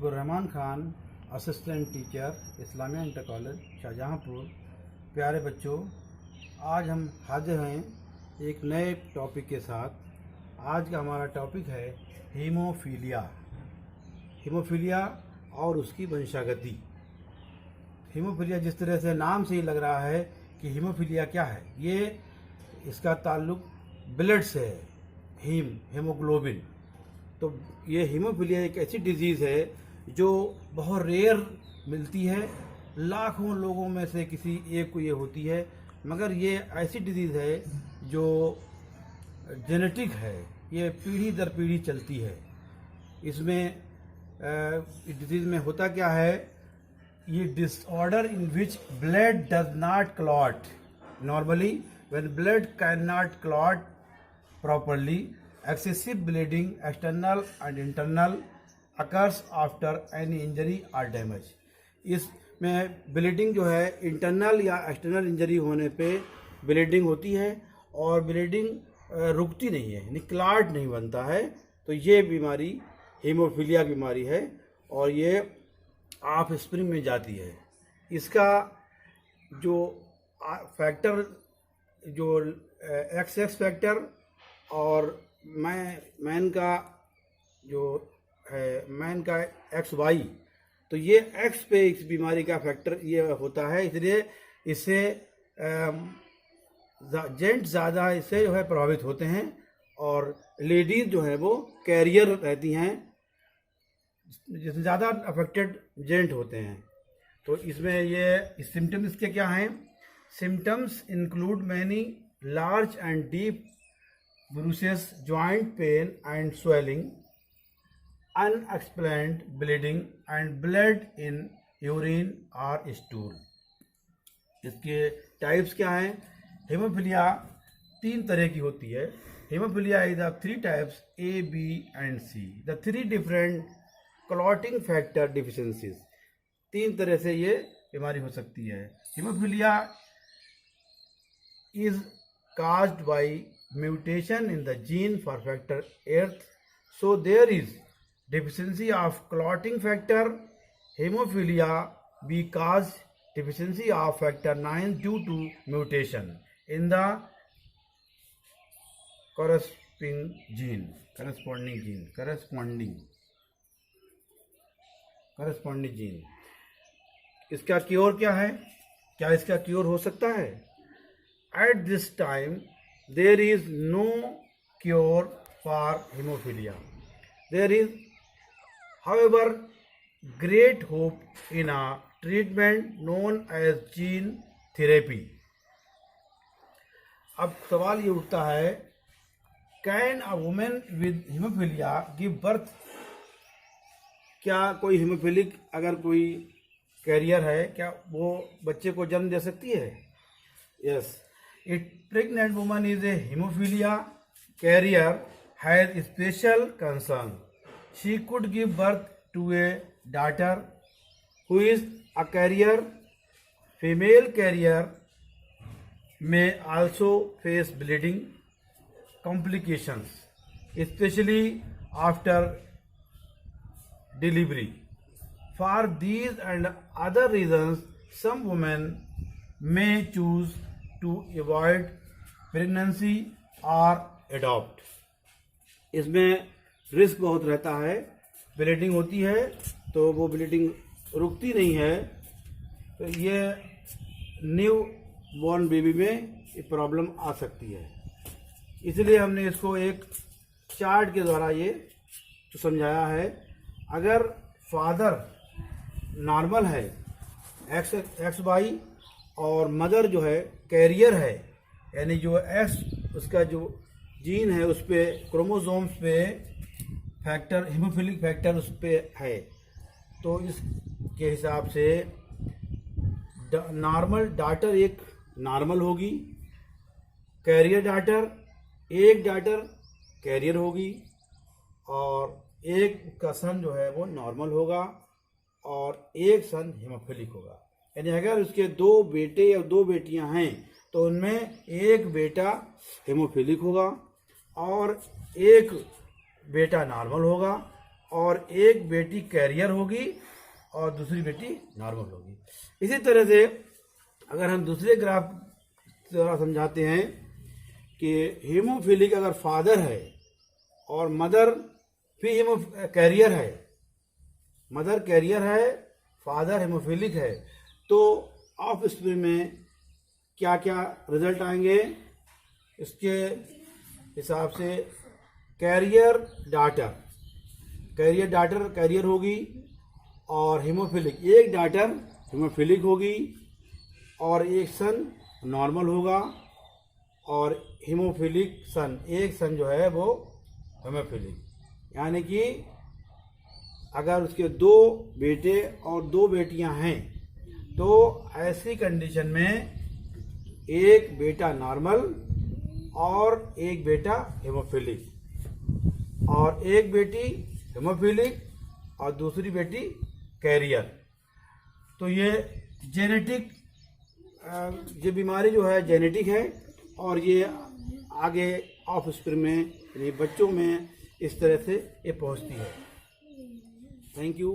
Rahman Khan, assistant teacher, Islamia inter college Shahjahanpur. प्यारे बच्चों, आज हम हाजिर हैं एक नए टॉपिक के साथ। आज का हमारा टॉपिक है हीमोफीलिया। हीमोफीलिया और उसकी वंशागति। हीमोफीलिया जिस तरह से नाम से ही लग रहा है कि हीमोफीलिया क्या है, ये इसका ताल्लुक ब्लड से है, हीमोग्लोबिन। तो ये हीमोफीलिया एक ऐसी डिजीज़ है जो बहुत रेयर मिलती है, लाखों लोगों में से किसी एक को ये होती है, मगर ये ऐसी डिजीज़ है जो जेनेटिक है, ये पीढ़ी दर पीढ़ी चलती है। इसमें इस डिजीज़ में होता क्या है, ये disorder in which blood does not clot normally. When blood can not clot properly, excessive bleeding external and internal occurs after any injury or damage। इसमें ब्लीडिंग जो है इंटरनल या एक्सटर्नल इंजरी होने पे ब्लीडिंग होती है और ब्लीडिंग रुकती नहीं है, यानी क्लॉट नहीं बनता है। तो ये बीमारी हीमोफीलिया बीमारी है और ये ऑफ स्प्रिंग में जाती है। इसका जो फैक्टर जो एक्स फैक्टर और मैन का जो है मैन का XY, तो ये X पे इस बीमारी का फैक्टर ये होता है, इसलिए इससे जेंट्स ज़्यादा इससे जो है प्रभावित होते हैं और लेडीज़ जो है वो कैरियर रहती हैं, जिसमें ज़्यादा अफेक्टेड जेंट होते हैं। तो इसमें ये सिम्टम्स इसके क्या हैं? Symptoms include many large and deep bruises, joint pain and swelling, unexplained bleeding and blood in urine or stool। इसके टाइप्स क्या हैं? हीमोफीलिया 3 तरह की होती है। Haemophilia is the 3 types A, B and C। The 3 different clotting factor deficiencies. 3 तरह से ये बीमारी हो सकती है। Haemophilia is caused by mutation in the gene for factor VIII, so there is deficiency of clotting factor. Hemophilia B cause deficiency of factor IX due to mutation in the corresponding gene। इसका cure क्या है? क्या इसका cure हो सकता है? At this time there is no cure for hemophilia. There is, however, great hope in a treatment known as gene therapy। अब सवाल ये उठता है, can a women with haemophilia give birth? क्या कोई हीमोफिलिक अगर कोई कैरियर है, क्या वो बच्चे को जन्म दे सकती है? Yes. A pregnant woman is a hemophilia carrier has special concern. She could give birth to a daughter who is a carrier. Female carrier may also face bleeding complications, especially after delivery. For these and other reasons, some women may choose to avoid pregnancy or adopt। इसमें risk बहुत रहता है, bleeding होती है तो वो bleeding रुकती नहीं है, तो ये न्यू बॉर्न बेबी में ये प्रॉब्लम आ सकती है। इसलिए हमने इसको एक चार्ट के द्वारा ये समझाया है। अगर फादर नॉर्मल है XY और मदर जो है कैरियर है, यानी जो एक्स उसका जो जीन है उस पे क्रोमोसोम्स पे फैक्टर हीमोफिलिक फैक्टर उस पे है, तो इसके हिसाब से नॉर्मल डाटर एक नॉर्मल होगी, कैरियर डाटर एक डाटर कैरियर होगी और एक का सन जो है वो नॉर्मल होगा और एक सन हीमोफिलिक होगा। यानी अगर उसके 2 बेटे या 2 बेटियां हैं तो उनमें एक बेटा हीमोफिलिक होगा और एक बेटा नॉर्मल होगा और एक बेटी कैरियर होगी और दूसरी बेटी नॉर्मल होगी। इसी तरह से अगर हम दूसरे ग्राफ द्वारा समझाते हैं कि हीमोफिलिक अगर फादर है और मदर भी कैरियर है, मदर कैरियर है, फादर हेमोफिलिक है, तो ऑफ स्प्रिंग में क्या क्या रिजल्ट आएंगे इसके हिसाब से। कैरियर डाटर कैरियर होगी और हीमोफिलिक, एक डाटर हीमोफिलिक होगी और एक सन नॉर्मल होगा और हीमोफिलिक सन, एक सन जो है वो हीमोफिलिक। यानी कि अगर उसके 2 बेटे और 2 बेटियां हैं तो ऐसी कंडीशन में एक बेटा नॉर्मल और एक बेटा हेमोफिलिक और एक बेटी हेमोफिलिक और दूसरी बेटी कैरियर। तो ये जेनेटिक, ये बीमारी जो है जेनेटिक है और ये आगे ऑफ स्प्रिंग में यानी बच्चों में इस तरह से ये पहुंचती है। Thank you.